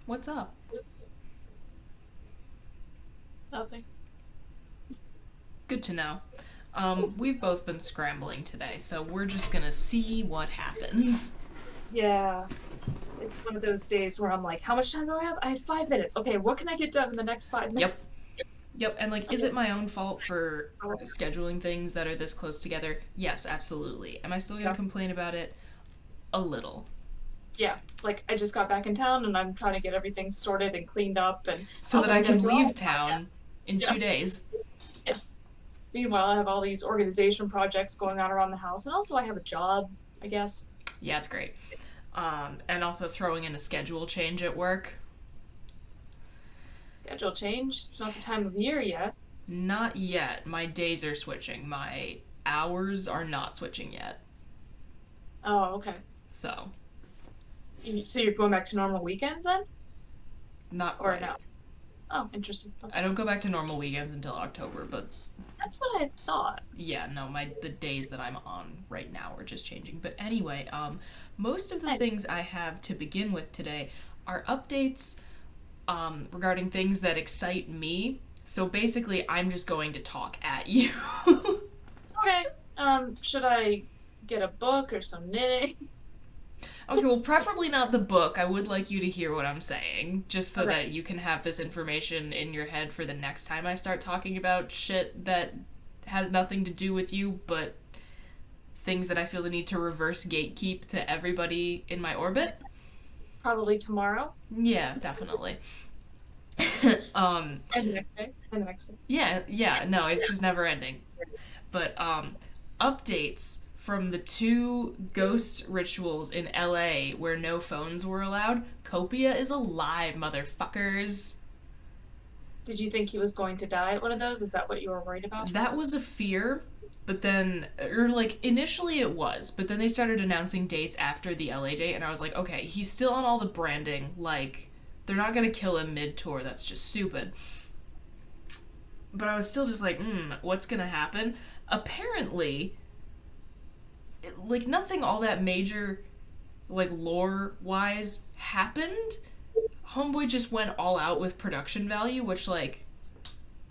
What's up? Nothing. Good to know. We've both been scrambling today, so we're just gonna see what happens. Yeah, it's one of those days where I'm like, how much time do I have? I have 5 minutes. Okay, what can I get done in the next five Yep. minutes? Yep, and like, is it my own fault for Oh, scheduling things that are this close together? Yes, absolutely. Am I still gonna yeah, complain about it? A little. yeah. Like I just got back in town and I'm trying to get everything sorted and cleaned up and So oh, that let I me get a can drawing leave done. town in Yeah, 2 days. yeah. Meanwhile, I have all these organization projects going on around the house, and also I have a job, I guess. Yeah, it's great. And also throwing in a schedule change at work. Schedule change. It's not the time of year yet. Not yet. My days are switching. My hours are not switching yet. Oh, okay. So, So you're going back to normal weekends then, not or quite. no? Oh, interesting. I Okay, don't go back to normal weekends until October, but that's what I thought. yeah, no, my the days that I'm on right now are just changing. But anyway, most of the I, things I have to begin with today are updates regarding things that excite me. So basically, I'm just going to talk at you. okay. Should I get a book or some knitting? Okay, well, preferably not the book. I would like you to hear what I'm saying, just so Okay. that you can have this information in your head for the next time I start talking about shit that has nothing to do with you, but things that I feel the need to reverse gatekeep to everybody in my orbit. Probably tomorrow. Yeah, definitely. um, And the next day. And the next day. yeah, no, it's just never ending. But updates from the two ghost rituals in LA where no phones were allowed. Copia is alive, motherfuckers. Did you think he was going to die at one of those? Is that what you were worried about? That was a fear, but then, or like initially it was, but then they started announcing dates after the LA date, and I was like, okay, he's still on all the branding. Like, they're not gonna kill him mid tour. That's just stupid. But I was still just like, what's gonna happen? Apparently, like nothing all that major, like lore wise, happened. Homeboy just went all out with production value, which like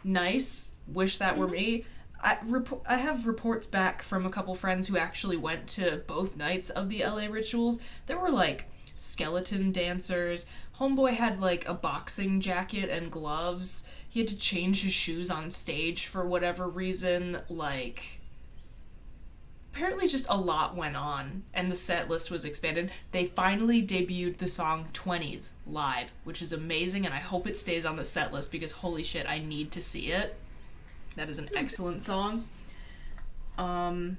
nice. Wish that were Mm-hmm. me. I have reports back from a couple friends who actually went to both nights of the LA rituals. There were like skeleton dancers. Homeboy had like a boxing jacket and gloves. He had to change his shoes on stage for whatever reason. Like, apparently just a lot went on and the set list was expanded. They finally debuted the song 20s live, which is amazing, and I hope it stays on the set list because holy shit, I need to see it. That is an excellent song. Um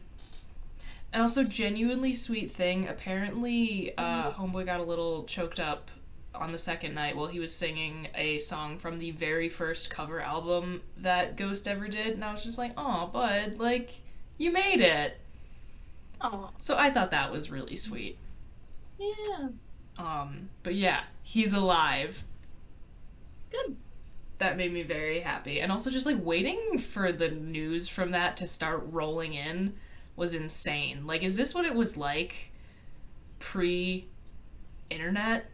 and also genuinely sweet thing, apparently Homeboy got a little choked up on the second night while he was singing a song from the very first cover album that Ghost ever did, and I was just like, "Oh, bud, like you made it." Oh, So I thought that was really sweet. yeah. But yeah, he's alive. Good. That made me very happy. And also just like waiting for the news from that to start rolling in was insane. Like, is this what it was like pre internet?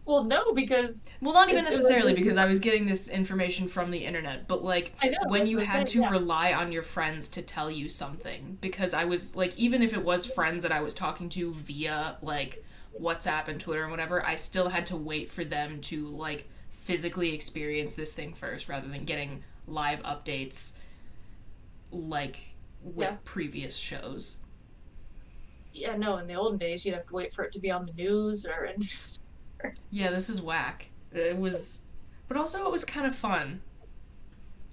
Well, no, because Well, not even it was necessarily because I was getting this information from the internet, but like I know, when that's you what I'm had saying. to Yeah. rely on your friends to tell you something. Because I was like, even if it was friends that I was talking to via like WhatsApp and Twitter and whatever, I still had to wait for them to like physically experience this thing first rather than getting live updates like with Yeah. previous shows. Yeah, no, in the olden days you'd have to wait for it to be on the news or in Yeah, this is whack. It was, but also it was kind of fun.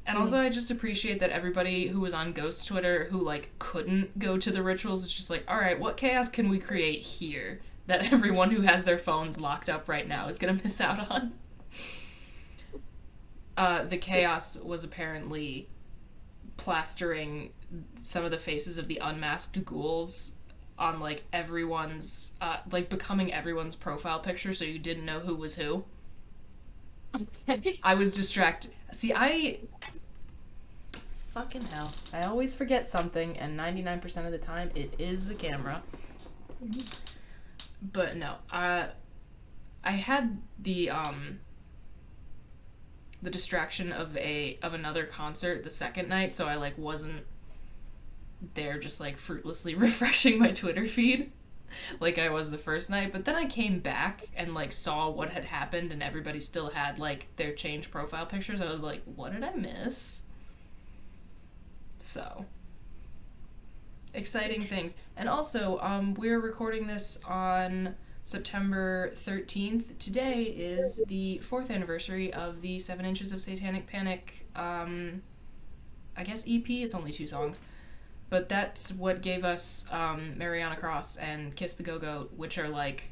And Mm. also, I just appreciate that everybody who was on Ghost Twitter who like couldn't go to the rituals is just like, all right, what chaos can we create here that everyone who has their phones locked up right now is gonna miss out on? The chaos was apparently plastering some of the faces of the unmasked ghouls on like everyone's, like becoming everyone's profile picture, so you didn't know who was who. Okay. I was distracted. See, I fucking hell. I always forget something, and 99% of the time, it is the camera. Mhm. But no, I had the distraction of another concert the second night, so I like wasn't there just like fruitlessly refreshing my Twitter feed like I was the first night. But then I came back and like saw what had happened, and everybody still had like their changed profile pictures. I was like, what did I miss? So exciting things. And also, we're recording this on September 13th. Today is the fourth anniversary of the 7 Inches of Satanic Panic, I guess EP. It's only 2 songs. But that's what gave us Mariana Cross and Kiss the Go-Goat, which are like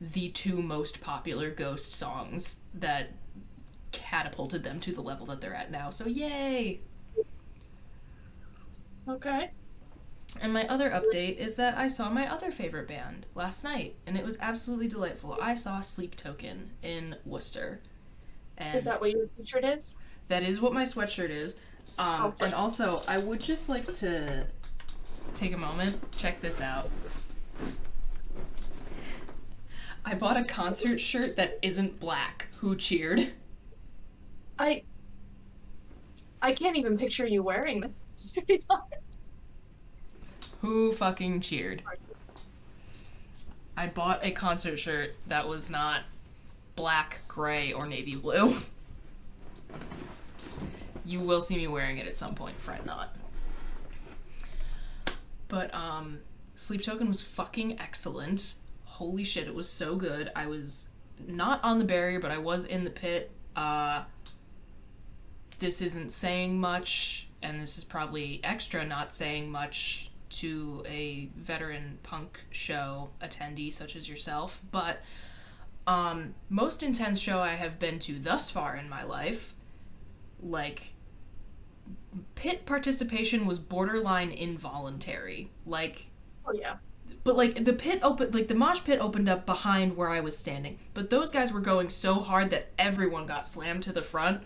the 2 most popular Ghost songs that catapulted them to the level that they're at now. So yay! Okay. And my other update is that I saw my other favorite band last night, and it was absolutely delightful. I saw Sleep Token in Worcester. Is And that what your t-shirt is? that is what my sweatshirt is. Oh, And also, I would just like to take a moment, check this out. I bought a concert shirt that isn't black. Who cheered? I I can't even picture you wearing this. To be honest. Who fucking cheered? I bought a concert shirt that was not black, gray, or navy blue. You will see me wearing it at some point, fret not. But Sleep Token was fucking excellent. Holy shit, it was so good. I was not on the barrier, but I was in the pit. This isn't saying much, and this is probably extra not saying much to a veteran punk show attendee such as yourself, but most intense show I have been to thus far in my life, like, pit participation was borderline involuntary. Like, Oh yeah. but like the pit open, like the mosh pit opened up behind where I was standing, but those guys were going so hard that everyone got slammed to the front.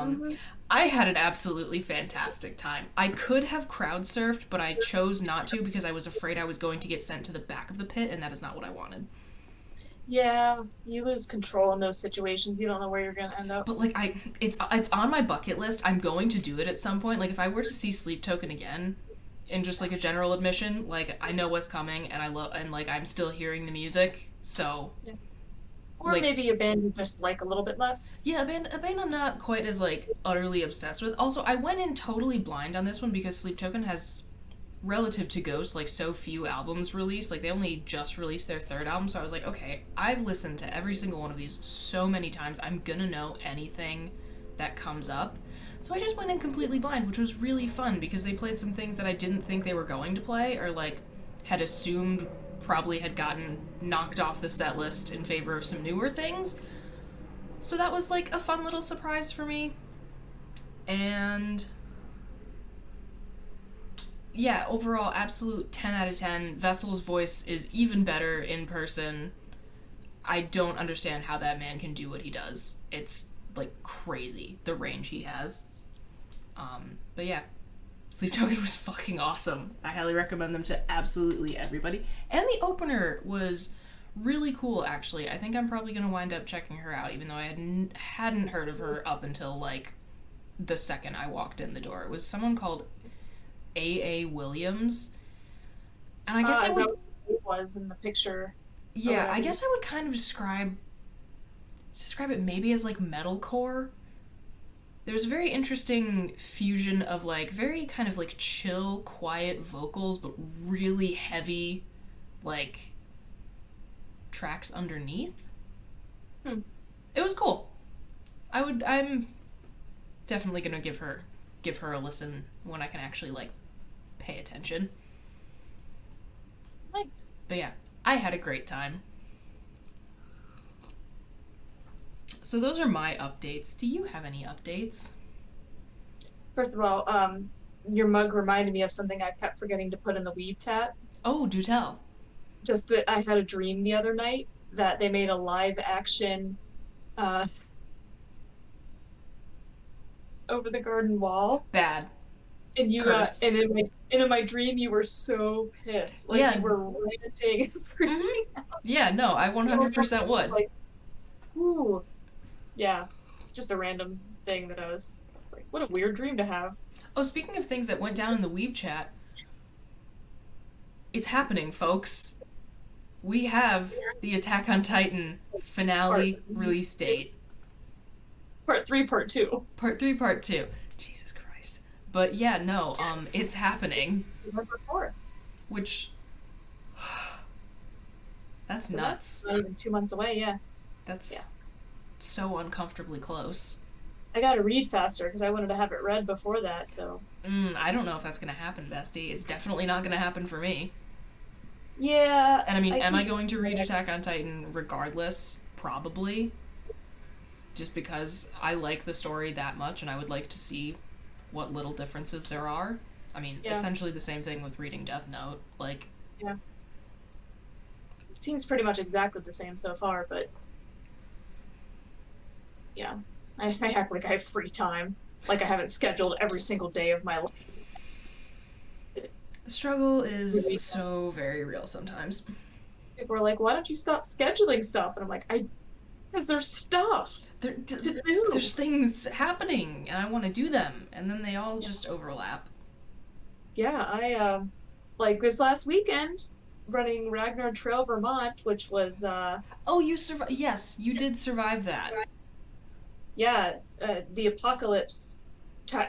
Mm-hmm. I had an absolutely fantastic time. I could have crowd surfed, but I chose not to because I was afraid I was going to get sent to the back of the pit, and that is not what I wanted. Yeah, you lose control in those situations. You don't know where you're gonna end up. But like it's on my bucket list. I'm going to do it at some point. Like if I were to see Sleep Token again, in just like a general admission, like I know what's coming, and I love, and like I'm still hearing the music. So Yeah. Or like maybe a band you just like a little bit less. yeah, a band I'm not quite as like utterly obsessed with. Also, I went in totally blind on this one because Sleep Token has, relative to Ghost, like so few albums released. Like they only just released their 3rd album, so I was like, okay, I've listened to every single one of these so many times. I'm gonna know anything that comes up. So I just went in completely blind, which was really fun because they played some things that I didn't think they were going to play, or like had assumed probably had gotten knocked off the set list in favor of some newer things. So that was like a fun little surprise for me. And yeah, overall, absolute 10 out of 10. Vessel's voice is even better in person. I don't understand how that man can do what he does. It's like crazy, the range he has. But yeah, Sleep Token was fucking awesome. I highly recommend them to absolutely everybody. And the opener was really cool, actually. I think I'm probably going to wind up checking her out, even though I hadn't heard of her up until like the second I walked in the door. It was someone called A.A. Williams. And I guess I Is would. that what it was in the picture? Yeah, I guess I would kind of describe it maybe as like metalcore. There's a very interesting fusion of like very kind of like chill, quiet vocals, but really heavy, like tracks underneath. Hmm. It was cool. I'm definitely gonna give her a listen when I can actually like pay attention. Nice. But yeah, I had a great time. So those are my updates. Do you have any updates? First of all, your mug reminded me of something I kept forgetting to put in the weave chat. Oh, do tell. Just that I had a dream the other night that they made a live action uh, over the garden wall. Bad. And you Cursed. and in my dream you were so pissed. Like Yeah. you were ranting and Mm-hmm. freaking out. Yeah, no, I So 100% would. like, ooh, yeah. Just a random thing that it's like, what a weird dream to have. Oh, speaking of things that went down in the Weeb chat, it's happening, folks. We have the Attack on Titan Part finale release two, date. part three, part two. Part 3, part 2. Jesus Christ. But yeah, no, it's happening. November 4th. Which, that's So that's nuts. not even 2 months away, yeah. Yeah. That's so uncomfortably close. I gotta read faster because I wanted to have it read before that, so I don't know if that's gonna happen, Bestie. It's definitely not gonna happen for me. yeah, And I mean, I am I keep going to read Attack on Titan regardless? Probably. Just because I like the story that much and I would like to see what little differences there are. I mean, yeah, essentially the same thing with reading Death Note. Like, yeah. It seems pretty much exactly the same so far, but yeah. I act like I have free time. Like I haven't scheduled every single day of my life. the struggle is Really, so very real sometimes. people are like, why don't you stop scheduling stuff? And I'm like, because there's stuff There, to do. there's things happening and I want to do them, and then they all just overlap. Yeah, like this last weekend running Ragnar Trail Vermont, which was Oh, you survived. Yes, you did survive that. yeah, the apocalypse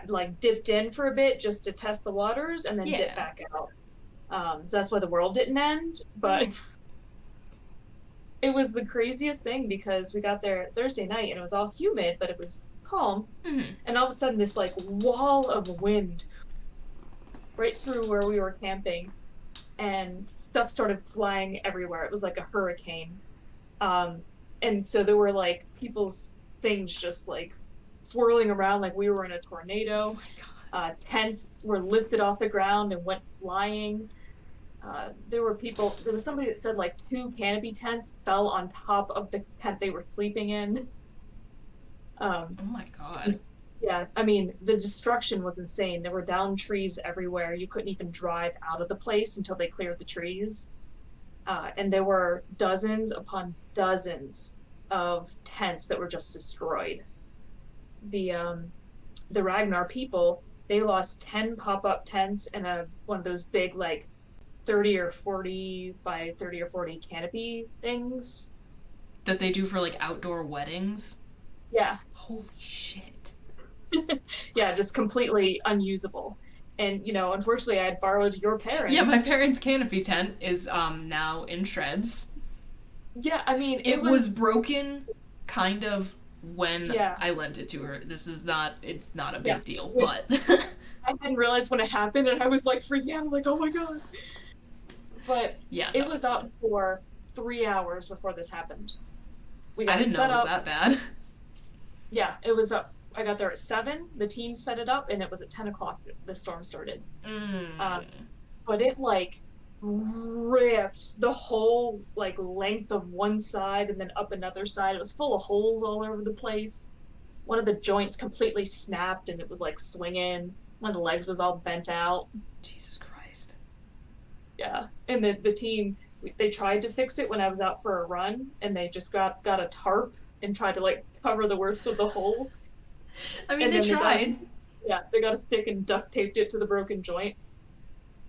like dipped in for a bit just to test the waters and then dip Yeah. back out. That's why the world didn't end, but it was the craziest thing because we got there Thursday night and it was all humid, but it was calm. Mm-hmm. And all of a sudden, this like wall of wind right through where we were camping, and stuff started flying everywhere. It was like a hurricane. Um, and so there were like people's things just like swirling around like we were in a Oh tornado. my god. Tents were lifted off the ground and went flying. There was somebody that said like two canopy tents fell on top of the tent they were sleeping in. Um, Oh my god. yeah, I mean, the destruction was insane. There were downed trees everywhere. You couldn't even drive out of the place until they cleared the trees. And there were dozens upon dozens of tents that were just destroyed. The um, the Ragnar people, they lost 10 pop-up tents and a one of those big like 30 or 40 by 30 or 40 canopy things. That they do for like outdoor weddings. Yeah. Holy shit. Yeah, just completely unusable. And unfortunately I had borrowed your Yeah, my parents. parents' canopy tent is now in shreds. Yeah, I mean, it It was was broken kind of when yeah. I lent it to her. It's not a big Yes. deal, It was, but I didn't realize when it happened and I was like freaking out. I was like, "Oh my God." But yeah, it no, was it's up fine. for 3 hours before this happened. We I got it didn't know it set was up. that bad. Yeah, it was up. I got there at 7. The team set it up, and it was at 10 o'clock the storm started. Um, Mm. but it like ripped the whole like length of one side and then up another side. It was full of holes all over the place. One of the joints completely snapped, and it was like swinging. One of the legs was all bent out. Jesus Christ. Yeah, and the team they tried to fix it when I was out for a run, and they just got a tarp and tried to like cover the worst of the hole, I mean, and they then tried. they got a stick and duct taped it to the broken joint.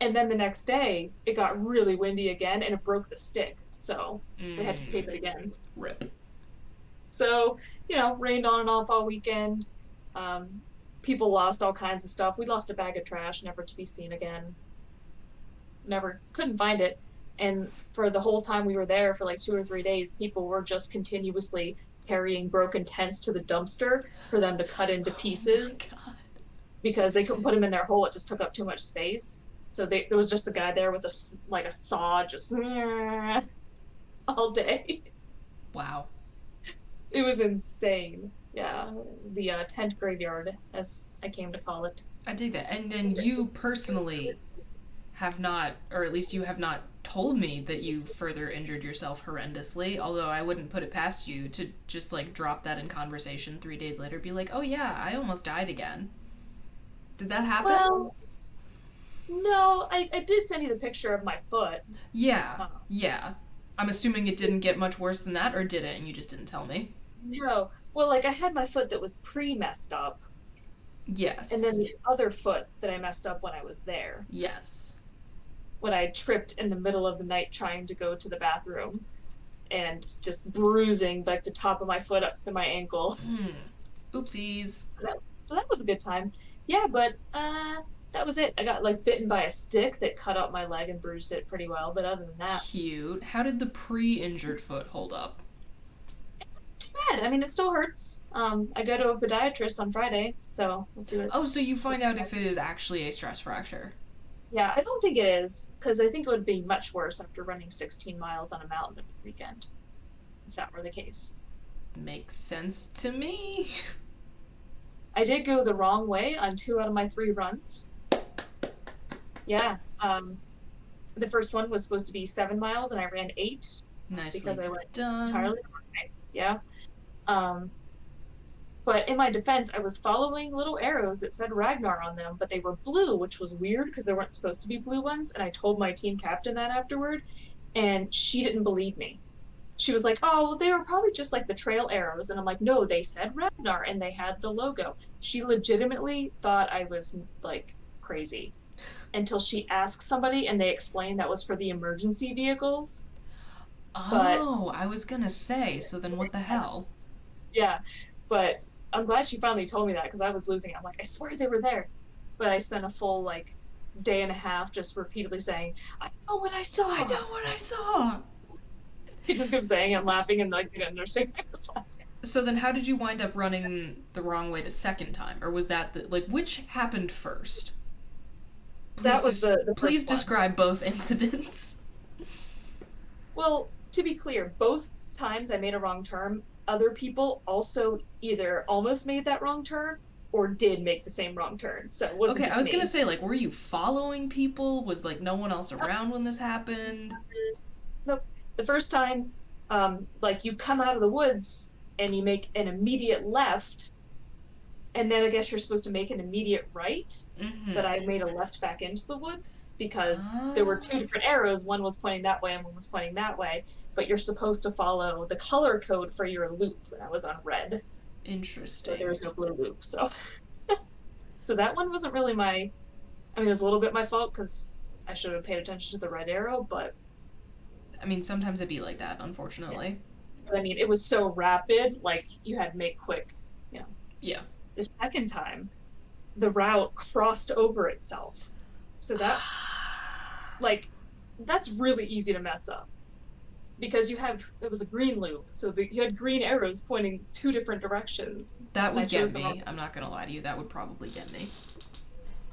And then the next day, it got really windy again, and it broke the stick, so they had to tape it Mm. again. Rip. So rained on and off all weekend. Um, People lost all kinds of stuff. We lost a bag of trash, never to be seen again. Never couldn't find it. And for the whole time we were there for like 2 or 3 days, people were just continuously carrying broken tents to the dumpster for them to cut into Oh my pieces god. because they couldn't put them in their hole. It just took up too much space. So there was just a guy there with a saw just all day. Wow. It was insane. Yeah, the tent graveyard, as I came to call it. I dig that. And then you personally have not, or at least you have not told me that you further injured yourself horrendously, although I wouldn't put it past you to just like drop that in conversation 3 days later, be like, oh yeah, I almost died again. Did that happen? Well, no, I did send you the picture of my foot. Yeah, Uh, yeah. I'm assuming it didn't get much worse than that, or did it, and you just didn't tell me? no, well, like I had my foot that was pre-messed up, and then Yes. the other foot that I messed up when I was there, Yes. when I tripped in the middle of the night trying to go to the bathroom and just bruising like the top of my foot up to my ankle. Hmm. Oopsies. So that was a good time. Yeah, but that was it. I got like bitten by a stick that cut up my leg and bruised it pretty well, but other than that, Cute. How did the pre-injured foot hold up? too bad. I mean, it still hurts. I go to a podiatrist on Friday, so we'll see what. Oh, so you find out if it is actually a stress fracture. Yeah, I don't think it is because I think it would be much worse after running 16 miles on a mountain every weekend if that were the case. Makes sense to me. I did go the wrong way on 2 out of my 3 runs. Yeah. The first one was supposed to be 7 miles, and I ran 8 Nicely because I went done. entirely the wrong way. Yeah. Um, but in my defense, I was following little arrows that said Ragnar on them, but they were blue, which was weird because there weren't supposed to be blue ones. And I told my team captain that afterward, and she didn't believe me. She was like, "Oh, well, they were probably just like the trail arrows." And I'm like, "No, they said Ragnar and they had the logo." She legitimately thought I was like crazy until she asked somebody and they explained that was for the emergency vehicles. But Oh, I was gonna say, so then what the hell? yeah, but I'm glad she finally told me that because I was losing it. I'm like, I swear they were there. But I spent a full like day and a half just repeatedly saying, "I know what I I saw." know what I saw! He just kept saying it and laughing and like didn't understand I was laughing. So then how did you wind up running the wrong way the second time? Or was that the, like, which happened first? That was the Please first one. describe both incidents. Well, to be clear, both times I made a wrong turn, other people also either almost made that wrong turn or did make the same wrong turn. So it wasn't Okay, I just was gonna me. say, like, were you following people? Was, like, no one else around when this happened? Nope. The first time, like you come out of the woods and you make an immediate left, and then I guess you're supposed to make an immediate right. But Mm-hmm. I made a left back into the woods because there were two Ah, different arrows. One was pointing that way and one was pointing that way. But you're supposed to follow the color code for your loop. And I was on red, so there interesting. was no blue loop. So that one wasn't really my. I mean, it was a little bit my fault because I should have paid attention to the red arrow. But I mean, sometimes it'd be like that, yeah, unfortunately. but I mean, it was so rapid. Like you had to make quick. You know, Yeah. the second time the route crossed over itself. So that like that's really easy to mess up because you have it was a green loop, so you had green arrows pointing 2 different directions, That and I would get chose the wrong. me. I'm not gonna lie to you. That would probably get me.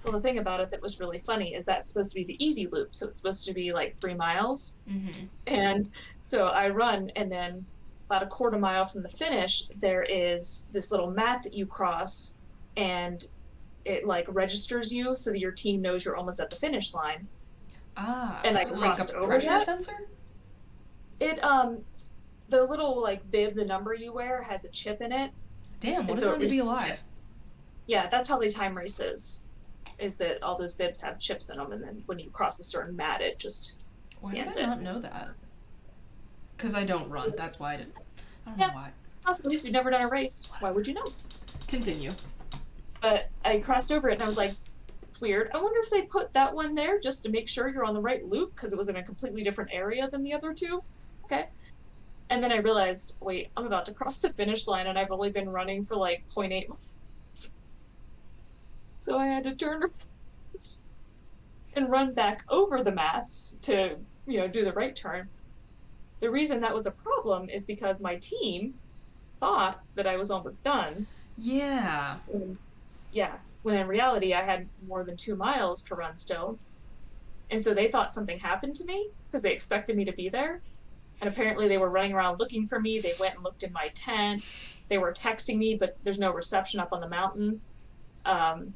Well, the thing about it that was really funny is that's supposed to be the easy loop, so it's supposed to be like 3 miles, Mm-hmm. and so I run, and then about a quarter mile from the finish, there is this little mat that you cross, and it like registers you so that your team knows you're almost at the finish line. Ah, And I so like a crossed over pressure that. sensor? It the little like bib, the number you wear has a chip in it, Damn, what and is it so it like to reads be the chip. alive? Yeah, that's how they time races. Is that all those bibs have chips in them, and then when you cross a certain mat, it just Why did scans I it. not know that? Because I don't run. That's why I didn't. I don't know Yeah, why. possibly if you've never done a race, why Whatever. would you know? Continue. But I crossed over it, and I was like, weird. I wonder if they put that one there just to make sure you're on the right loop because it was in a completely different area than the other two. Okay. And then I realized, wait, I'm about to cross the finish line, and I've only been running for like zero point 0.8 miles. So I had to turn around and run back over the mats to, do the right turn. The reason that was a problem is because my team thought that I was almost done. Yeah. And yeah, when in reality, I had more than 2 miles to run still. And so they thought something happened to me because they expected me to be there. And apparently they were running around looking for me. They went and looked in my tent. They were texting me, but there's no reception up on the mountain. Um,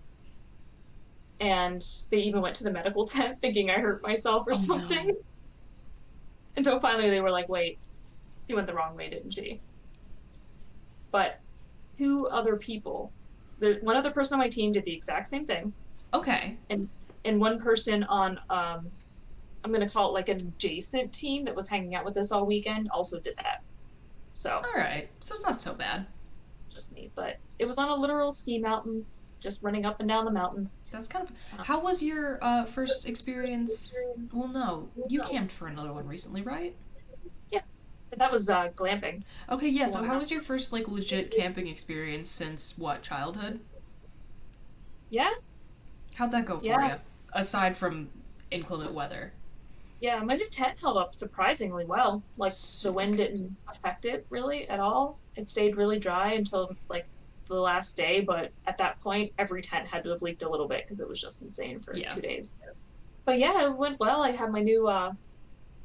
and they even went to the medical tent thinking I hurt myself or Oh no. something. Until finally they were like, wait, you went the wrong way, didn't she? But 2 other people one other person on my team did the exact same thing, Okay. and one person on I'm gonna call it like an adjacent team that was hanging out with us all weekend also did that. So All right. So it's not so bad. just me, but it was on a literal ski mountain, just running up and down the mountain. That's kind of. Uh, How was your first experience? Well, no, you camped for another one recently, right? yeah, that was glamping. Okay, yeah. The So one how that, was your first like legit camping experience since what, childhood? yeah, How'd that go for yeah, you? Aside from inclement weather. yeah. My new tent held up surprisingly well. Like the wind Sick. didn't affect it really at all. It stayed really dry until like the last day, but at that point, every tent had to have leaked a little bit because it was just insane for Yeah. 2 days. But yeah, it went well. I had my new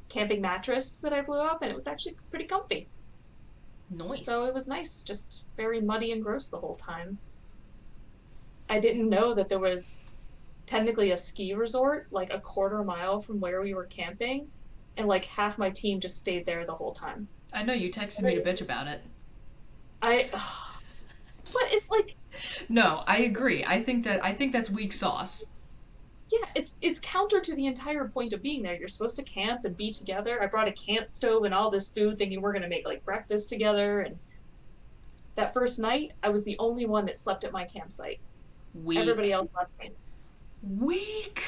camping mattress that I blew up, and it was actually pretty comfy. So Nice. it was nice, just very muddy and gross the whole time. I didn't know that there was technically a ski resort like a quarter mile from where we were camping, and like half my team just stayed there the whole time. I know you texted me to bitch about it. I, but it's like, No, I agree. I think that's weak sauce. yeah, it's counter to the entire point of being there. You're supposed to camp and be together. I brought a camp stove and all this food, thinking we're gonna make like breakfast together. And that first night, I was the only one that slept at my campsite. Everybody Weak. else left me. Weak.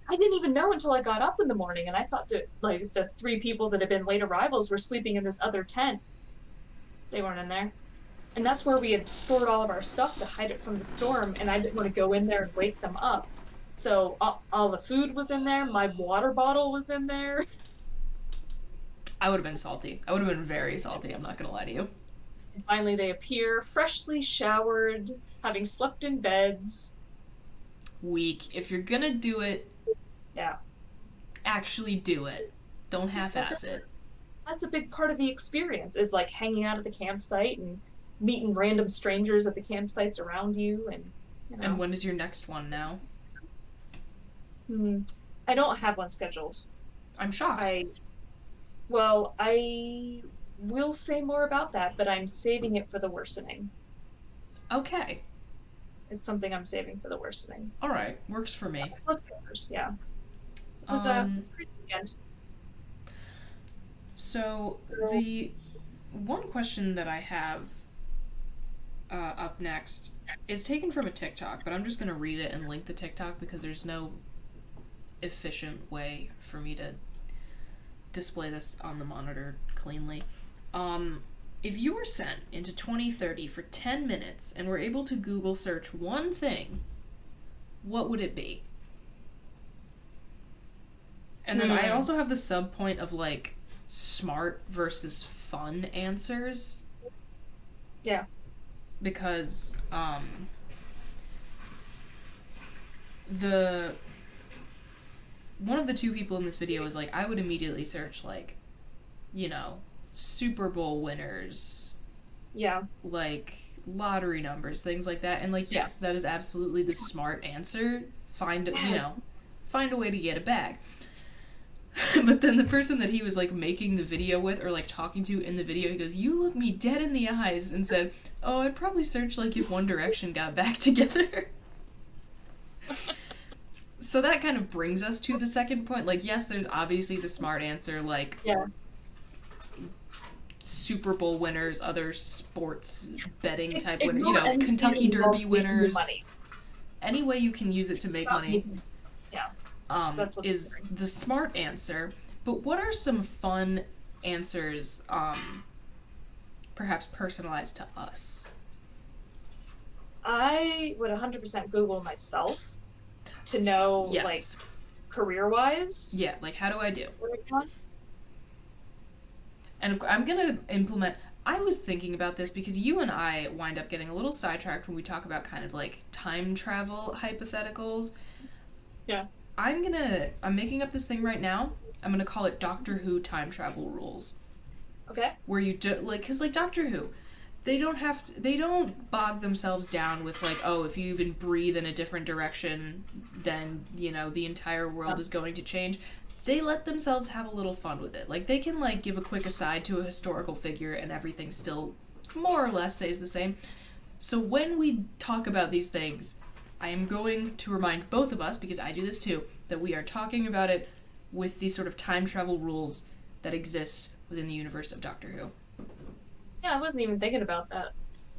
I didn't even know until I got up in the morning, and I thought that like the three people that had been late arrivals were sleeping in this other tent. They weren't in there, and that's where we had stored all of our stuff to hide it from the storm. And I didn't want to go in there and wake them up, so all the food was in there. My water bottle was in there. I would have been salty. I would have been very salty. I'm not gonna lie to you. And finally, they appear, freshly showered, having slept in beds. Weak. If you're gonna do it, Yeah, actually do it. Don't half-ass it. that's a big part of the experience is like hanging out at the campsite and meeting random strangers at the campsites around you, and you And know. when is your next one now? Hmm. I don't have one scheduled. I'm shocked. I well, I will say more about that, but I'm saving it for the worsening. Okay. It's something I'm saving for the worsening. All right. Works for me. Yeah. It was a pretty weekend. So the one question that I have up next is taken from a TikTok, but I'm just gonna read it and link the TikTok because there's no efficient way for me to display this on the monitor cleanly. If you were sent into 2030 for 10 minutes and were able to Google search one thing, what would it be? And then I also have the sub point of like smart versus fun answers. Yeah. Because the one of the two people in this video was like, I would immediately search like, you know, Super Bowl winners, Yeah. like lottery numbers, things like that. And like, yes, that is absolutely the smart answer. Find Yes. you know, find a way to get a bag. But then the person that he was like making the video with or like talking to in the video, he goes, "You look me dead in the eyes," and said, "Oh, I'd probably search like if One Direction got back together." So that kind of brings us to the second point. Like, yes, there's obviously the smart answer, like Yeah. Super Bowl winners, other sports betting type Ignore winners, you know, anything Kentucky involved Derby making you winners. money. Any way you can use it to make money Yeah. That's what is the smart answer. But what are some fun answers, perhaps personalized to us? I would 100% Google myself to know, Yes. like, career-wise. Yeah, like how do I do? What I want. And I'm gonna implement. I was thinking about this because you and I wind up getting a little sidetracked when we talk about kind of like time travel hypotheticals. Yeah. I'm making up this thing right now. I'm gonna call it Doctor Who time travel rules. Okay. Where you do like, cause like Doctor Who, they don't bog themselves down with like, oh, if you even breathe in a different direction, then you know the entire world is going to change. They let themselves have a little fun with it. Like they can like give a quick aside to a historical figure and everything still more or less stays the same. So when we talk about these things, I am going to remind both of us, because I do this too, that we are talking about it with these sort of time travel rules that exist within the universe of Doctor Who. Yeah, I wasn't even thinking about that.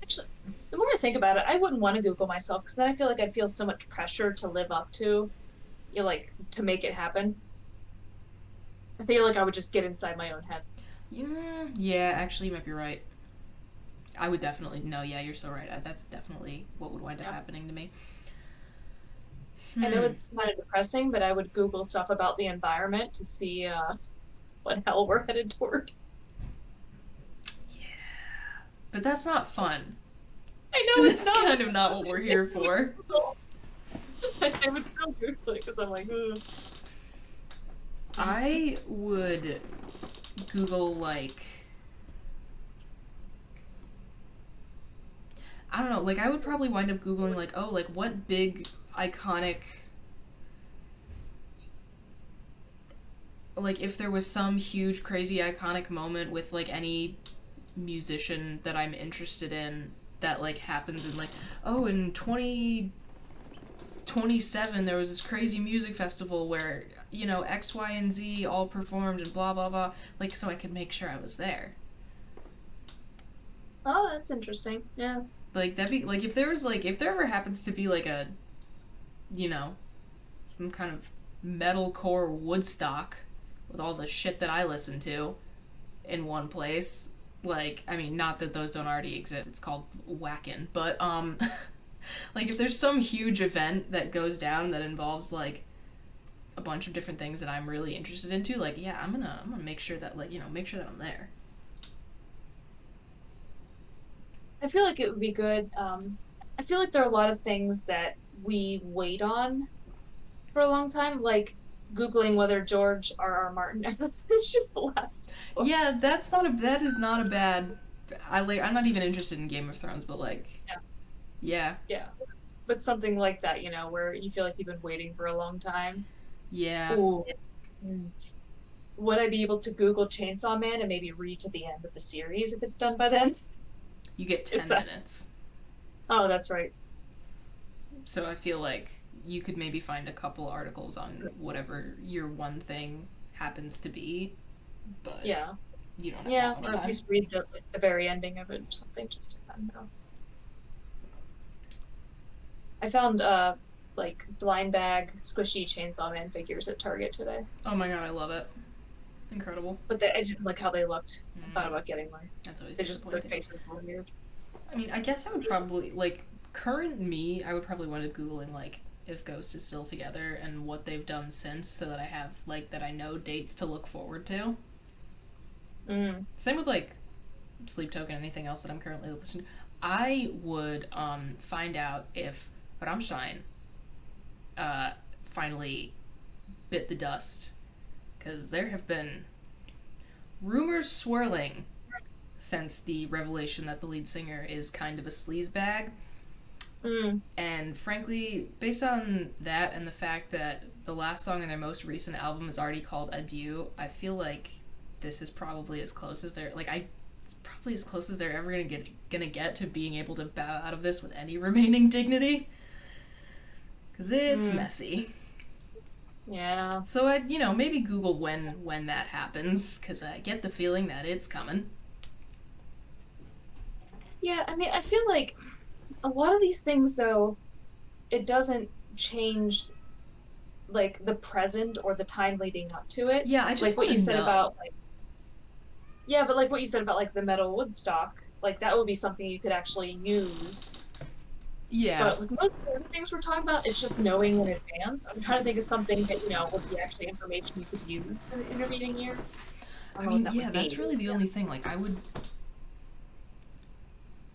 Actually, the more I think about it, I wouldn't want to Google myself because then I feel like I'd feel so much pressure to live up to, you know, like to make it happen. I feel like I would just get inside my own head. Yeah, actually, you might be right. I would definitely, no, yeah, you're so right. That's definitely what would wind up Yeah. happening to me. I know it's kind of depressing, but I would Google stuff about the environment to see what hell we're headed toward. But that's not fun. I know it's That's not. kind of not what we're here for. I would still Google it because I'm like, ugh. I would Google, like, I don't know, like, I would probably wind up Googling, like, oh, like, what big, iconic, like, if there was some huge, crazy, iconic moment with, like, any musician that I'm interested in that, like, happens in, like, oh, in 2027 there was this crazy music festival where, you know, X, Y, and Z all performed and blah, blah, blah, like, so I could make sure I was there. Oh, that's interesting. Yeah. Like, that'd be, like, if there was, like, if there ever happens to be, like, a, you know, some kind of metalcore Woodstock with all the shit that I listen to in one place, like, I mean, not that those don't already exist, it's called whackin', but, like, if there's some huge event that goes down that involves, like, a bunch of different things that I'm really interested into, like, yeah, I'm gonna make sure that, like, you know, make sure that I'm there. I feel like it would be good. I feel like there are a lot of things that we wait on for a long time, like Googling whether George R. R. Martin ever finished just the last book. Yeah, that is not a bad, I'm not even interested in Game of Thrones, but, like, Yeah. yeah. Yeah. But something like that, you know, where you feel like you've been waiting for a long time. Yeah. Ooh. Mm. Would I be able to Google Chainsaw Man and maybe read to the end of the series if it's done by then? You get Is 10 that? minutes. Oh, that's right. So I feel like you could maybe find a couple articles on whatever your one thing happens to be, but Yeah. you don't have Yeah, that much or at time. least read the very ending of it or something just to kind of know. I found like blind bag squishy Chainsaw Man figures at Target today. Oh my god, I love it. Incredible. But I didn't like how they looked. I thought about getting one. That's always They just their disappointing. faces were weird. I mean, I guess I would probably, like, current me, I would probably wind up Googling, like, if Ghost is still together and what they've done since so that I have, like, that I know dates to look forward to. Same with, like, Sleep Token, anything else that I'm currently listening to. I would find out if Rammstein finally bit the dust, because there have been rumors swirling since the revelation that the lead singer is kind of a sleazebag. And frankly, based on that and the fact that the last song in their most recent album is already called Adieu, I feel like this is probably as close as they're, like, it's probably as close as they're ever gonna get to being able to bow out of this with any remaining dignity. Because it's messy. Yeah. So I, you know, maybe Google when that happens, because I get the feeling that it's coming. Yeah, I mean, I feel like a lot of these things, though, it doesn't change like the present or the time leading up to it. Yeah, I just like what want you to said know. about like yeah, but like what you said about like the metal Woodstock, like that would be something you could actually use. Yeah. But with most of the other things we're talking about, it's just knowing in advance. I'm trying to think of something that, you know, would be actually information you could use in the intervening year. I I don't know what mean, that yeah, would be. that's really the only thing. Like, I would.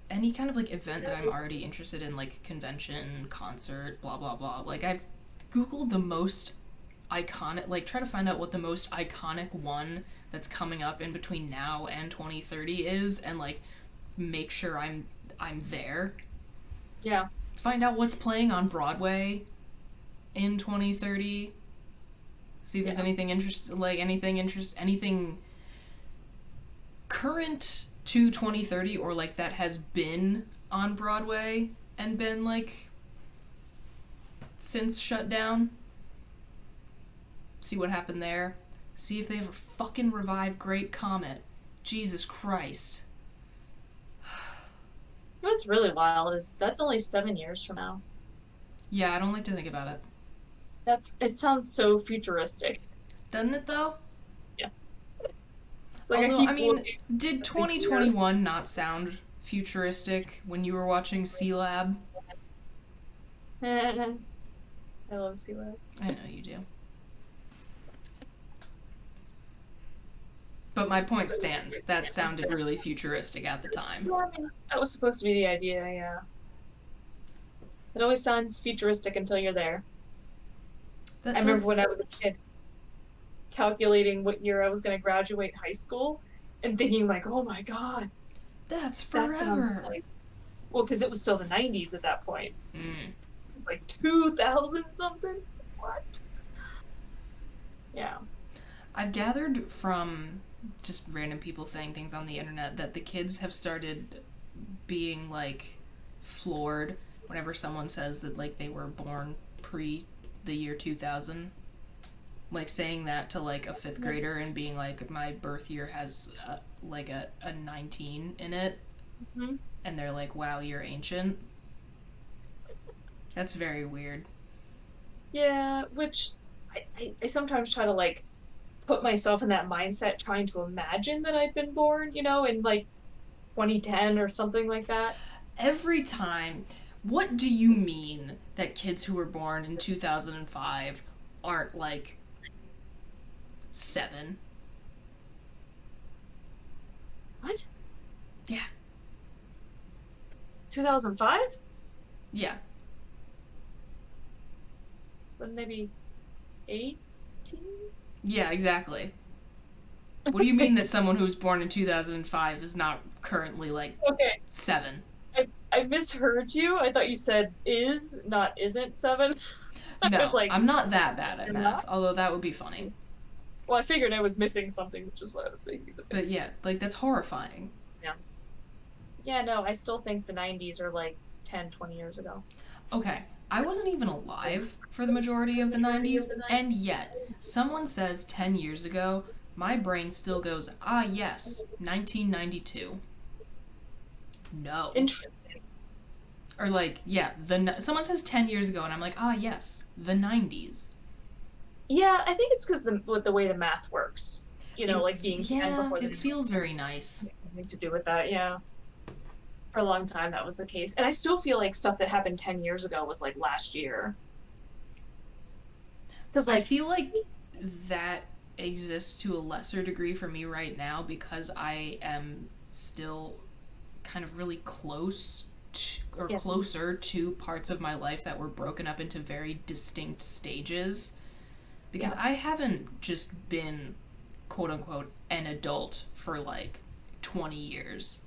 Any kind of, like, event that I'm already interested in, like, convention, concert, blah, blah, blah. Like, I've Googled the most iconic. Like, try to find out what the most iconic one that's coming up in between now and 2030 is, and, like, make sure I'm there. Yeah. Find out what's playing on Broadway in 2030. See if there's anything anything current to 2030 or, like, that has been on Broadway and been like since shut down. See what happened there. See if they ever fucking revive Great Comet. Jesus Christ. What's really wild is that's only 7 years from now. Yeah, I don't like to think about it. It sounds so futuristic. Doesn't it though? Yeah. It's like Although, I mean, looking did 2021 not sound futuristic when you were watching C-Lab? I love C-Lab. I know you do. But my point stands. That sounded really futuristic at the time. That was supposed to be the idea, yeah. It always sounds futuristic until you're there. I remember when I was a kid calculating what year I was going to graduate high school and thinking like, oh my god, that's forever. That sounds like, well, because it was still the 90s at that point. Like 2000 something? What? Yeah. I've gathered from just random people saying things on the internet that the kids have started being like floored whenever someone says that like they were born pre the year 2000, like saying that to like a fifth grader and being like, my birth year has like a 19 in it, and they're like, wow, you're ancient. That's very weird. Yeah, which I sometimes try to like put myself in that mindset, trying to imagine that I'd been born, in like 2010 or something like that. Every time, what do you mean that kids who were born in 2005 aren't like 7? What? Yeah. 2005? Yeah. Then maybe 18? Yeah, exactly. What do you mean that someone who was born in 2005 is not currently like 7? I misheard you. I thought you said is, not isn't 7. No, I was like, I'm not that bad at math, although that would be funny. Well, I figured I was missing something, which is why I was making the face. But yeah, like that's horrifying. Yeah. Yeah, no, I still think the 90s are like 10, 20 years ago. Okay, I wasn't even alive for the majority of the 90s, and yet, someone says 10 years ago, my brain still goes, ah yes, 1992. No. Interesting. Or like, yeah, someone says 10 years ago, and I'm like, ah yes, the 90s. Yeah, I think it's because with the way the math works. Like being 10 before the... it feels very nice. Something to do with that, yeah. For a long time, that was the case. And I still feel like stuff that happened 10 years ago was like last year. Because I feel like that exists to a lesser degree for me right now because I am still kind of really close closer to parts of my life that were broken up into very distinct stages. Because I haven't just been, quote unquote, an adult for like 20 years.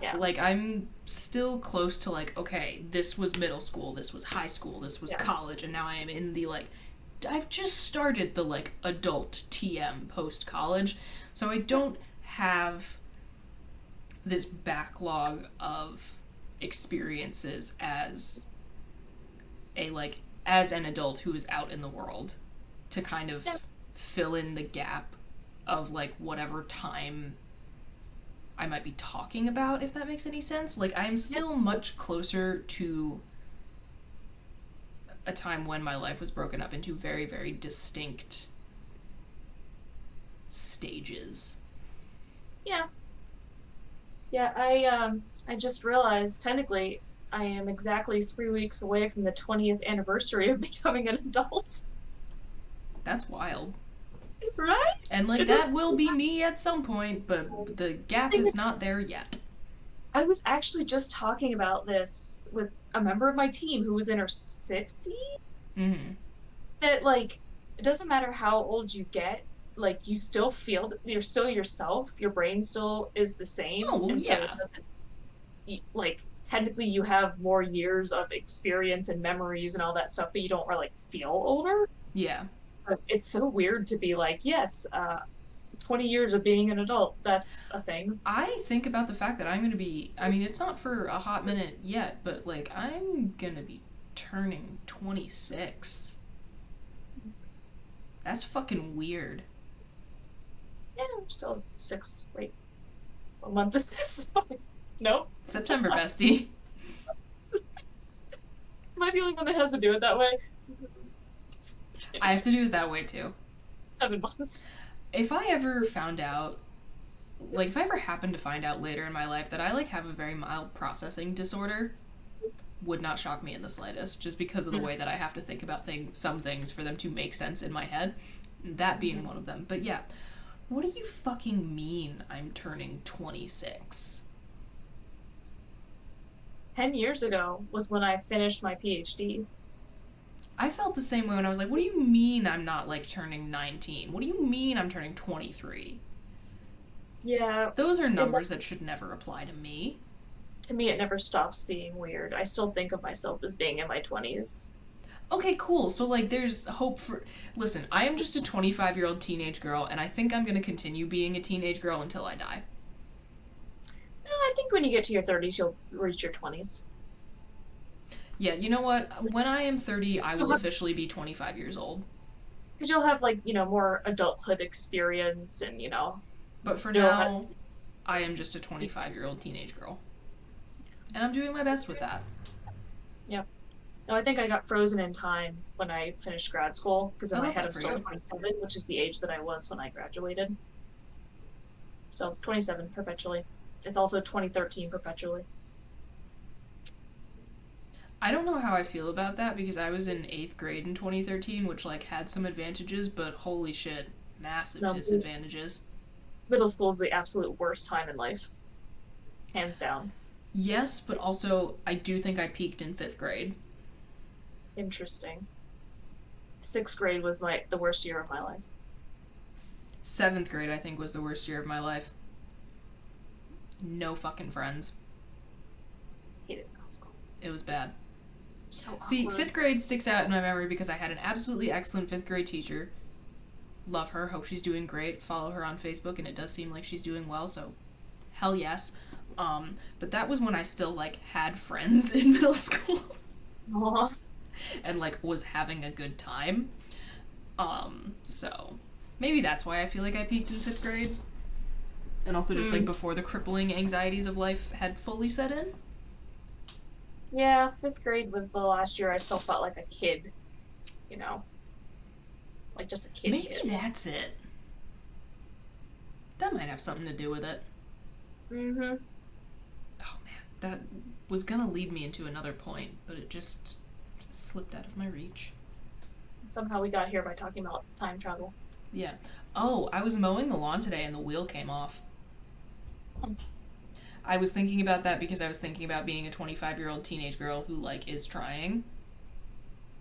Yeah. Like, I'm still close to like, okay, this was middle school, this was high school, this was college, and now I am in the like, I've just started the like adult TM post-college, so I don't have this backlog of experiences as an adult who is out in the world to kind of fill in the gap of like whatever time I might be talking about, if that makes any sense. Like, I'm still much closer to a time when my life was broken up into very, very distinct stages. Yeah. Yeah, I just realized, technically, I am exactly 3 weeks away from the 20th anniversary of becoming an adult. That's wild. Right? And, like, that will be me at some point, but the gap is not there yet. I was actually just talking about this with a member of my team who was in her 60s. Mm-hmm. That, like, it doesn't matter how old you get, like, you still feel that you're still yourself. Your brain still is the same. Oh, well, and yeah. So, like, technically you have more years of experience and memories and all that stuff, but you don't really feel older. Yeah. But it's so weird to be like, yes, 20 years of being an adult. That's a thing. I think about the fact that I'm going to be, I mean, it's not for a hot minute yet, but like I'm going to be turning 26. That's fucking weird. Yeah, I'm still 6. Wait, what month is this? Nope. September, bestie. Am I the only one that has to do it that way? I have to do it that way too. 7 months. If I ever found out, like if I ever happened to find out later in my life that I like have a very mild processing disorder, would not shock me in the slightest, just because of the way that I have to think about some things for them to make sense in my head. That being one of them. But yeah, what do you fucking mean I'm turning 26? 10 years ago was when I finished my PhD. I felt the same way when I was like, what do you mean I'm not like turning 19? What do you mean I'm turning 23? Yeah. Those are numbers that should never apply to me. To me, it never stops being weird. I still think of myself as being in my 20s. Okay, cool. So, like, there's hope for. Listen, I am just a 25-year-old teenage girl, and I think I'm going to continue being a teenage girl until I die. I think when you get to your 30s, you'll reach your 20s. Yeah, you know what? When I am 30, I will officially be 25 years old. Because you'll have, like, more adulthood experience and, But for now, I am just a 25-year-old teenage girl. And I'm doing my best with that. Yep. No, I think I got frozen in time when I finished grad school, because in my head I'm still 27, which is the age that I was when I graduated. So 27 perpetually. It's also 2013 perpetually. I don't know how I feel about that because I was in 8th grade in 2013, which like had some advantages, but holy shit, massive disadvantages. Middle school is the absolute worst time in life. Hands down. Yes, but also I do think I peaked in 5th grade. Interesting. 6th grade was the worst year of my life. 7th grade, I think, was the worst year of my life. No fucking friends. Hated middle school. It was bad. So See, awkward. 5th grade sticks out in my memory because I had an absolutely excellent 5th grade teacher. Love her. Hope she's doing great. Follow her on Facebook, and it does seem like she's doing well, so hell yes. But that was when I still, like, had friends in middle school. Aww. And, like, was having a good time. So maybe that's why I feel like I peaked in 5th grade. And also just, like, before the crippling anxieties of life had fully set in. Yeah, 5th grade was the last year I still felt like a kid. Like just a kid. Maybe that's it. That might have something to do with it. Mm-hmm. Oh man, that was gonna lead me into another point, but it just slipped out of my reach. Somehow we got here by talking about time travel. Yeah. Oh, I was mowing the lawn today and the wheel came off. I was thinking about that because I was thinking about being a 25-year-old teenage girl who, like, is trying.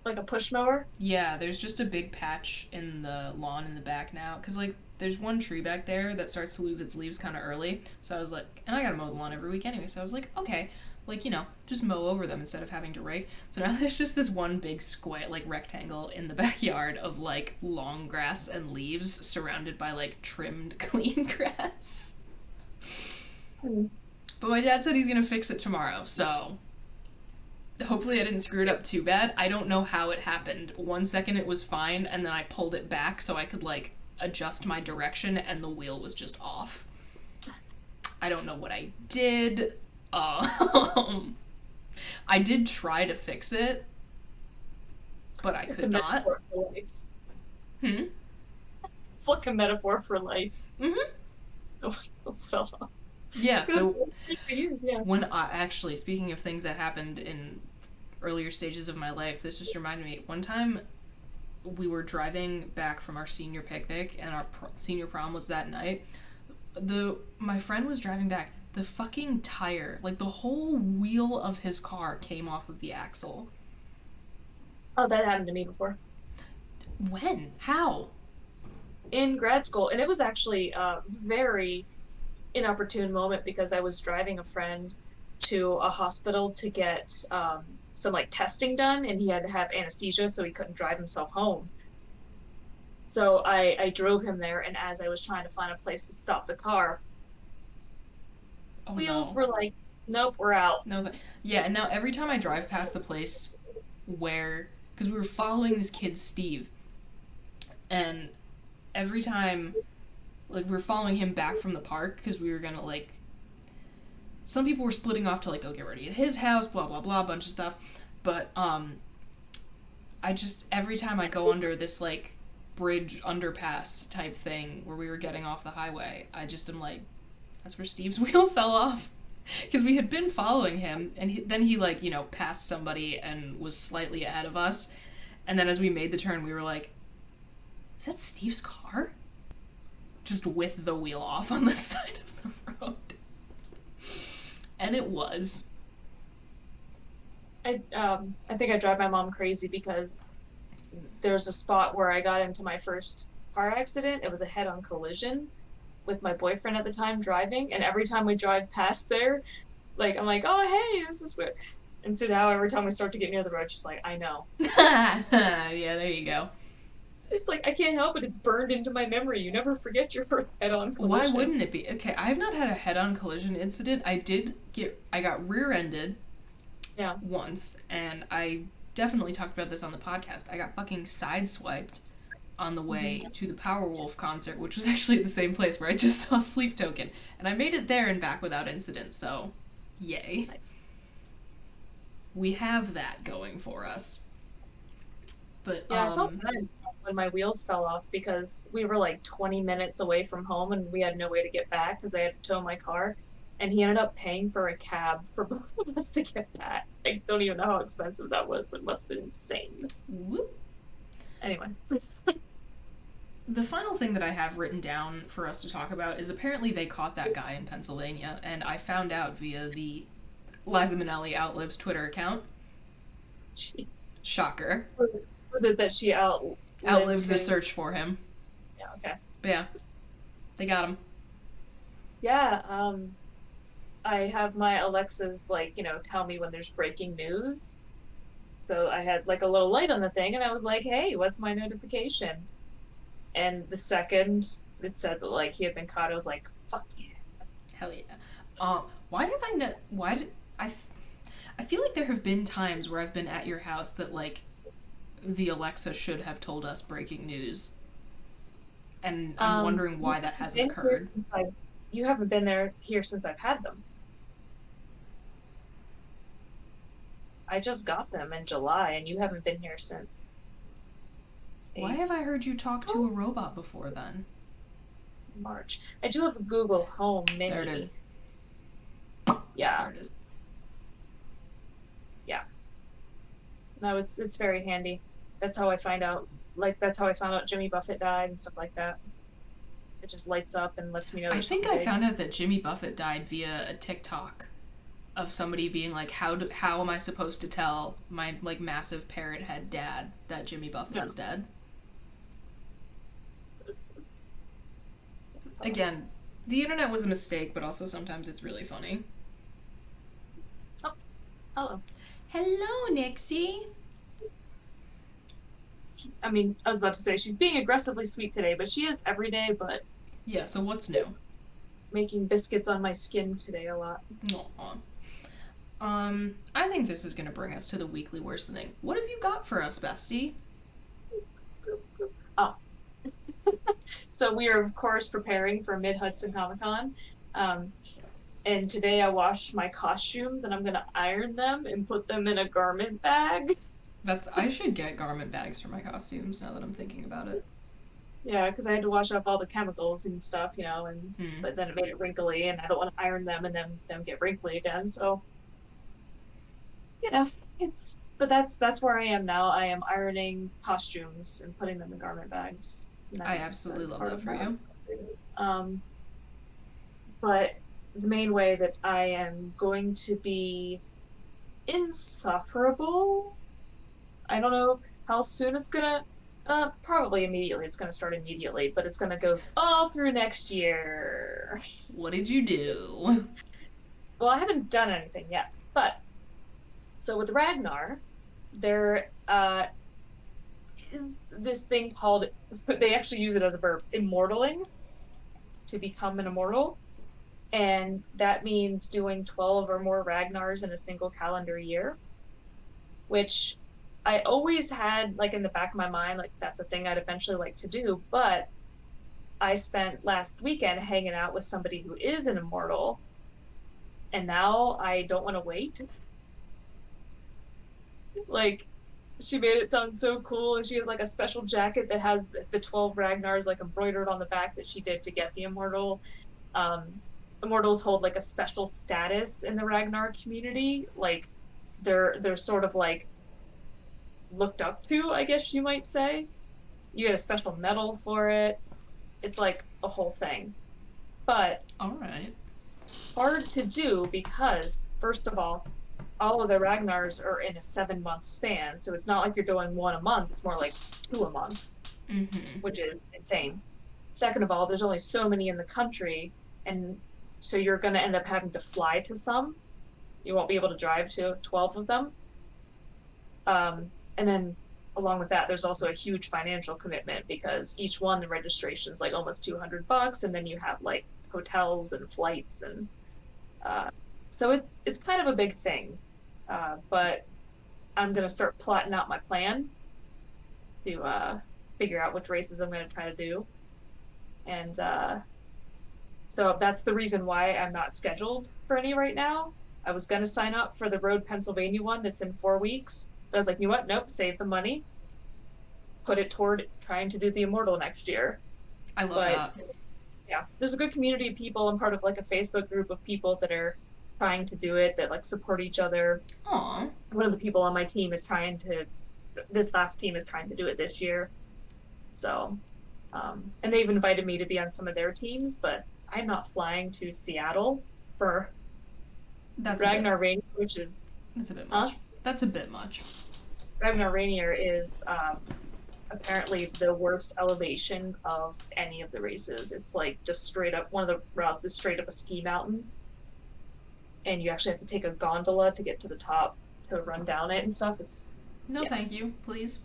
Like a push mower? Yeah, there's just a big patch in the lawn in the back now. Because, like, there's one tree back there that starts to lose its leaves kind of early. So I was like, and I gotta mow the lawn every week anyway. So I was like, okay, like, just mow over them instead of having to rake. So now there's just this one big square, like, rectangle in the backyard of, like, long grass and leaves surrounded by, like, trimmed, clean grass. But my dad said he's gonna fix it tomorrow, so hopefully I didn't screw it up too bad. I don't know how it happened. 1 second it was fine, and then I pulled it back so I could, like, adjust my direction, and the wheel was just off. I don't know what I did. I did try to fix it, but I could not. Metaphor for life. It's like a metaphor for life. Mm-hmm. The wheels fell off. Yeah. Yeah. When actually, speaking of things that happened in earlier stages of my life, this just reminded me. One time, we were driving back from our senior picnic, and our senior prom was that night. My friend was driving back. The fucking tire, like the whole wheel of his car, came off of the axle. Oh, that happened to me before. When? How? In grad school, and it was actually a very inopportune moment because I was driving a friend to a hospital to get some like testing done, and he had to have anesthesia, so he couldn't drive himself home. So I drove him there, and as I was trying to find a place to stop the car, Oh wheels no. were like, nope, we're out. No, yeah, and now every time I drive past the place where, because we were following this kid, Steve, and every time, like, we were following him back from the park because we were gonna, like, some people were splitting off to, like, go get ready at his house, blah, blah, blah, bunch of stuff. But, I just, every time I go under this, like, bridge underpass type thing where we were getting off the highway, I just am like, that's where Steve's wheel fell off. Because we had been following him, and then he, like, passed somebody and was slightly ahead of us. And then as we made the turn, we were like, is that Steve's car? Just with the wheel off on the side of the road. And it was. I think I drive my mom crazy because there's a spot where I got into my first car accident. It was a head-on collision with my boyfriend at the time driving, and every time we drive past there, like I'm like, oh hey, this is where. And so now every time we start to get near the road, she's like, I know. Yeah, there you go. It's like I can't help it. It's burned into my memory. You never forget your first head-on Why collision. wouldn't it be? Okay, I have not had a head-on collision incident. I got rear-ended Yeah. once, and I definitely talked about this on the podcast. I got fucking sideswiped on the way to the Powerwolf concert, which was actually at the same place where I just saw Sleep Token, and I made it there and back without incident. So, yay. Nice. We have that going for us. But Yeah, I felt bad when my wheels fell off because we were like 20 minutes away from home and we had no way to get back because they had to tow my car. And he ended up paying for a cab for both of us to get back. I don't even know how expensive that was, but it must have been insane. whoop. Anyway. The final thing that I have written down for us to talk about is apparently they caught that guy in Pennsylvania, and I found out via the Liza Minnelli Outlives Twitter account. Jeez. Shocker. Was it that she Outlived the search for him. Yeah, okay. But yeah, they got him. Yeah, I have my Alexas, like, tell me when there's breaking news. So I had like a little light on the thing and I was like, hey, what's my notification? And the second it said that like he had been caught, I was like, fuck yeah. Hell yeah. Why have I not? Why did I feel like there have been times where I've been at your house that like the Alexa should have told us breaking news, and I'm wondering why that hasn't occurred. You haven't been here since I've had them. I just got them in July, and you haven't been here since. Why have I heard you talk to a robot before then? March. I do have a Google Home Mini. There it is. Yeah. There it is. Yeah. No, it's very handy. That's how I find out. Like that's how I found out Jimmy Buffett died and stuff like that. It just lights up and lets me know. I think I found out that Jimmy Buffett died via a TikTok of somebody being like, how am I supposed to tell my like massive parrot head dad that Jimmy Buffett is dead? Again, the internet was a mistake, but also sometimes it's really funny. Oh, hello. Hello, Nixie. I mean, I was about to say she's being aggressively sweet today, but she is every day. But yeah, so what's new? Making biscuits on my skin today a lot. Aww. I think this is going to bring us to the weekly worsening. What have you got for us, bestie? Oh. So we are, of course, preparing for Mid-Hudson Comic-Con. And today I washed my costumes, and I'm going to iron them and put them in a garment bag. I should get garment bags for my costumes now that I'm thinking about it. Yeah, because I had to wash off all the chemicals and stuff, but then it made it wrinkly, and I don't want to iron them and then them get wrinkly again, so... but that's where I am now. I am ironing costumes and putting them in garment bags. I absolutely love that for you. But the main way that I am going to be insufferable, I don't know how soon it's gonna, probably immediately. It's gonna start immediately, but it's gonna go all through next year. What did you do? Well, I haven't done anything yet, but so with Ragnar, there is this thing called, they actually use it as a verb, immortaling, to become an immortal. And that means doing 12 or more Ragnars in a single calendar year, which I always had like in the back of my mind, like that's a thing I'd eventually like to do. But I spent last weekend hanging out with somebody who is an immortal, and now I don't want to wait. Like, she made it sound so cool, and she has like a special jacket that has the 12 Ragnars like embroidered on the back that she did to get the immortal. Um, Immortals hold like a special status in the Ragnar community. Like, they're sort of like looked up to, I guess you might say. You get a special medal for it. It's like a whole thing. But All right. hard to do because, first of all of the Ragnars are in a 7 month span. So it's not like you're doing one a month, it's more like two a month, Mm-hmm. which is insane. Second of all, there's only so many in the country. And so you're going to end up having to fly to some. You won't be able to drive to 12 of them. And then along with that, there's also a huge financial commitment because each one, the registration is like almost $200. And then you have like hotels and flights. And so it's kind of a big thing. But I'm going to start plotting out my plan to figure out which races I'm going to try to do. And so that's the reason why I'm not scheduled for any right now. I was going to sign up for the Road Pennsylvania one that's in 4 weeks. But I was like, you know what? Nope, save the money, put it toward trying to do the Immortal next year. I love But that. yeah, there's a good community of people. I'm part of like a Facebook group of people that are trying to do it, that like support each other. Aw. One of the people on my team is trying to, this last team is trying to do it this year. So, and they've invited me to be on some of their teams, but I'm not flying to Seattle for That's a bit. Ragnar Rainier, which is, That's a bit huh? much. That's a bit much. Ragnar Rainier is apparently the worst elevation of any of the races. It's like just straight up, one of the routes is straight up a ski mountain. And you actually have to take a gondola to get to the top to run down it and stuff. It's, No, yeah. thank you. Please.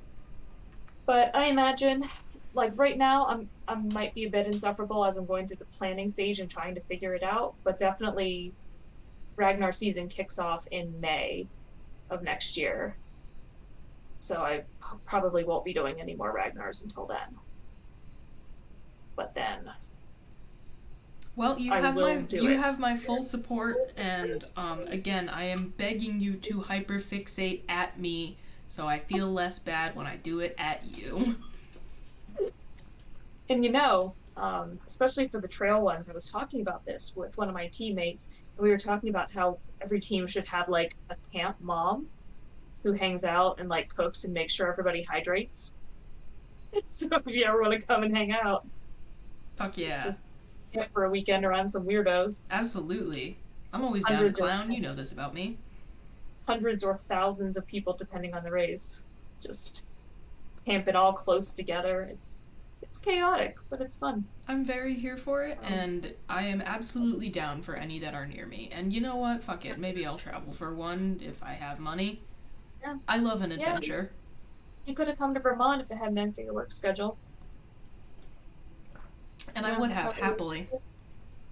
But I imagine, like right now, I might be a bit insufferable as I'm going through the planning stage and trying to figure it out. But definitely, Ragnar season kicks off in May of next year, so I probably won't be doing any more Ragnars until then. But then Well, you I have will my do you it. have my full support, and again, I am begging you to hyperfixate at me, so I feel less bad when I do it at you. And especially for the trail ones, I was talking about this with one of my teammates, and we were talking about how every team should have like a camp mom who hangs out and like cooks and makes sure everybody hydrates. So if you ever want to come and hang out, Fuck yeah. just camp for a weekend around some weirdos. Absolutely. I'm always down to Hundreds or clown. You know this about me. hundreds or thousands of people depending on the race. Just camp it all close together. It's chaotic, but it's fun. I'm very here for it, and I am absolutely down for any that are near me. And you know what? Fuck it. Maybe I'll travel for one if I have money. Yeah, I love an yeah. adventure. You could have come to Vermont if it hadn't been for your work schedule. And I Yeah, would have, happily.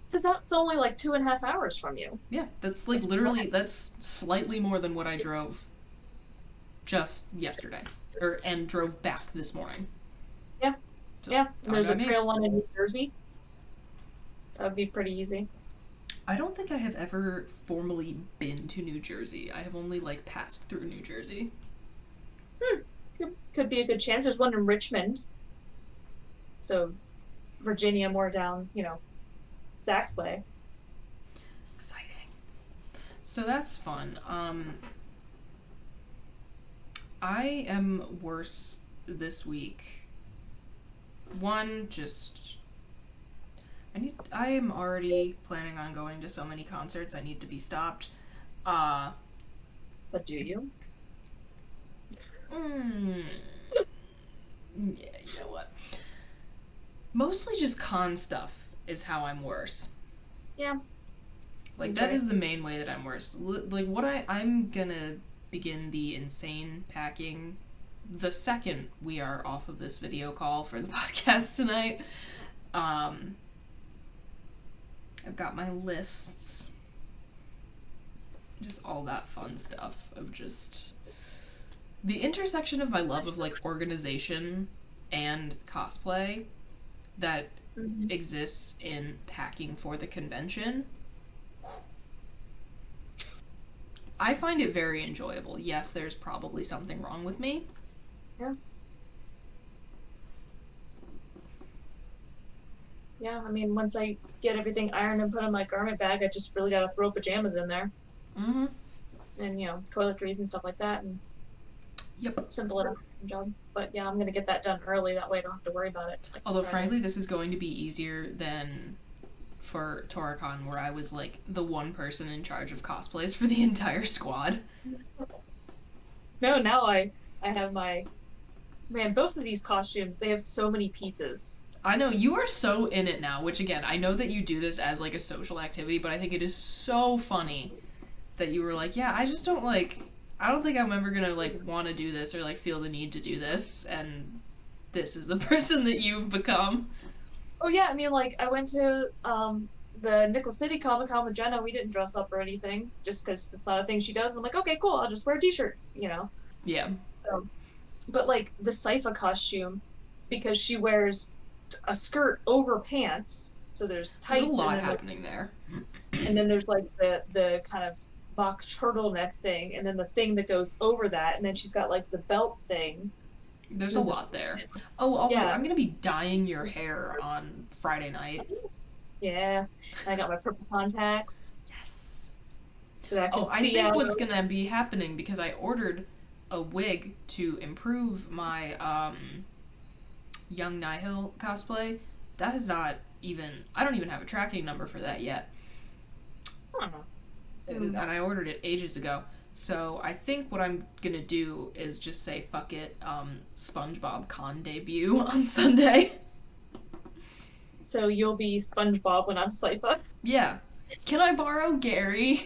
because that's only like 2.5 hours from you. Yeah, that's like literally, that's slightly more than what I drove just yesterday. And drove back this morning. Yeah, So, yeah. And there's a me. trail one in New Jersey. That would be pretty easy. I don't think I have ever formally been to New Jersey. I have only like passed through New Jersey. Could be a good chance. There's one in Richmond. So Virginia, more down, Zach's way. Exciting. So that's fun. I am worse this week. One, just I am already planning on going to so many concerts I need to be stopped. But do you? Yeah, you know what? Mostly just con stuff is how I'm worse. Yeah. Like, that is the main way that I'm worse. Like, I'm gonna begin the insane packing the second we are off of this video call for the podcast tonight, I've got my lists. Just all that fun stuff of just the intersection of my love of like organization and cosplay that exists in packing for the convention. I find it very enjoyable. Yes, there's probably something wrong with me. Yeah. Yeah, I mean, once I get everything ironed and put in my garment bag, I just really gotta throw pajamas in there. Mm-hmm. And, you know, toiletries and stuff like that, and Yep. simple enough job. But yeah, I'm gonna get that done early, that way I don't have to worry about it. Like, Although, frankly, this is going to be easier than for Toricon, where I was, like, the one person in charge of cosplays for the entire squad. No, now I have my... Man, both of these costumes, they have so many pieces. I know, you are so in it now, which, again, I know that you do this as, like, a social activity, but I think it is so funny that you were like, yeah, I just don't, like... I don't think I'm ever gonna, like, want to do this or, like, feel the need to do this, and this is the person that you've become. Oh yeah, I mean, like, I went to the Nickel City Comic-Con with Jenna. We didn't dress up or anything, just because it's not a thing she does. I'm like, okay, cool, I'll just wear a t-shirt, you know? Yeah. So, but, like, the Sypha costume, because she wears a skirt over pants, so there's tights. There's a lot happening there. And then there's, like, the kind of mock turtleneck thing, and then the thing that goes over that, and then she's got, like, the belt thing. There's a lot there. Oh, also, Yeah. I'm gonna be dyeing your hair on Friday night. Yeah. And I got my purple contacts. Yes. So that I can I see think out. what's gonna be happening, because I ordered a wig to improve my Young Nihil cosplay. That is not even... I don't even have a tracking number for that yet. Huh. And I ordered it ages ago. So I think what I'm gonna do is just say, fuck it, SpongeBob Con debut on Sunday. So you'll be SpongeBob when I'm Sypha? Yeah. Can I borrow Gary?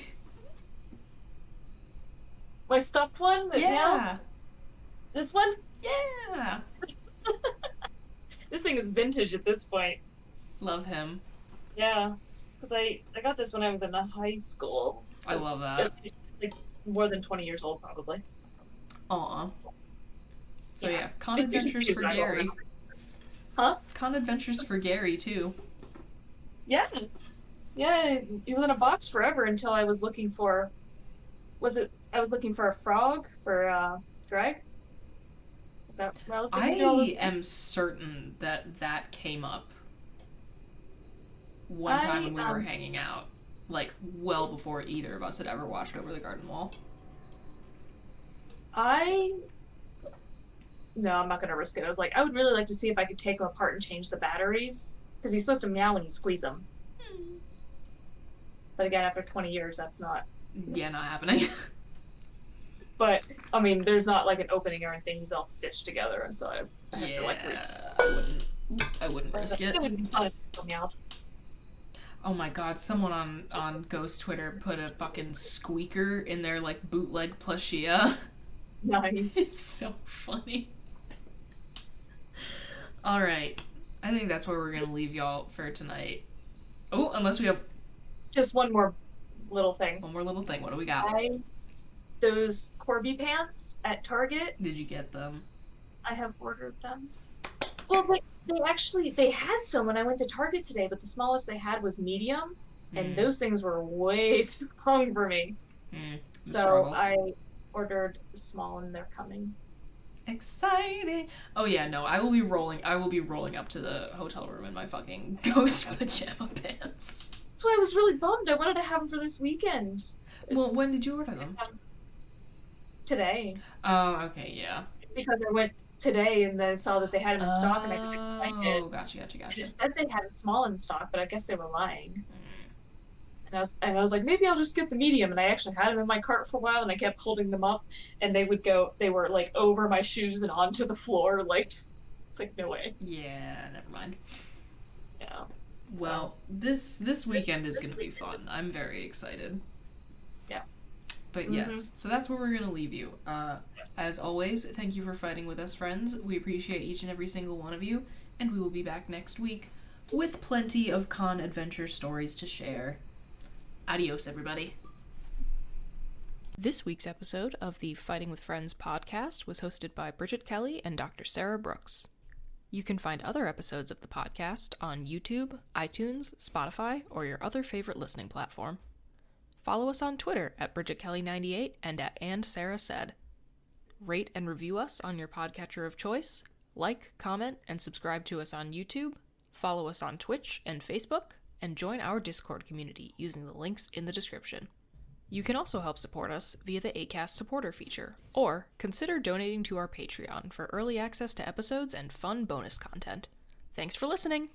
My stuffed one? That nails? This one? Yeah. This thing is vintage at this point. Love him. Yeah. Because I got this when I was in high school. I love that. It's like more than 20 years old, probably. Aw. So yeah, Con You should Adventures see for his Gary. rival. Huh? Con Adventures for Gary, too. Yeah. Yeah, it was in a box forever until I was looking for... I was looking for a frog for, Greg? Is that what I was doing? I am certain that that came up one time when we were hanging out. Like, well before either of us had ever watched Over the Garden Wall. No, I'm not going to risk it. I was like, I would really like to see if I could take him apart and change the batteries. Because he's supposed to meow when you squeeze him. But again, after 20 years, that's not... Yeah, not happening. But, I mean, there's not like an opening or anything. He's all stitched together, and so I have to like risk it. I wouldn't risk it. It would be fun if he meowed. Oh my god, someone on Ghost Twitter put a fucking squeaker in their, like, bootleg plushia. Nice. It's so funny. Alright. I think that's where we're gonna leave y'all for tonight. Oh, unless we have... Just one more little thing. One more little thing. What do we got? Those Corby pants at Target. Did you get them? I have ordered them. Well, they had some when I went to Target today, but the smallest they had was medium, and those things were way too long for me. So I ordered small, and they're coming. Exciting! Oh yeah, no, I will be rolling up to the hotel room in my fucking ghost pajama pants. That's why I was really bummed. I wanted to have them for this weekend. Well, when did you order them? Today. Oh, okay, yeah. Because I went today and I saw that they had them in stock, and I was excited. Oh, gotcha. And it said they had a small in stock, but I guess they were lying. And I was like, maybe I'll just get the medium. And I actually had them in my cart for a while, and I kept holding them up, and they were like over my shoes and onto the floor. Like, it's like, no way. Yeah, never mind. Yeah. Well, this weekend is gonna be fun. I'm very excited. Yeah. But yes, so that's where we're going to leave you. As always, thank you for fighting with us, friends. We appreciate each and every single one of you, and we will be back next week with plenty of con adventure stories to share. Adios, everybody. This week's episode of the Fighting with Friends podcast was hosted by Bridget Kelly and Dr. Sarah Brookes. You can find other episodes of the podcast on YouTube, iTunes, Spotify, or your other favorite listening platform. Follow us on Twitter at BridgetKelly98 and at AndSarahSaid. Rate and review us on your podcatcher of choice. Like, comment, and subscribe to us on YouTube. Follow us on Twitch and Facebook, and join our Discord community using the links in the description. You can also help support us via the Acast supporter feature, or consider donating to our Patreon for early access to episodes and fun bonus content. Thanks for listening!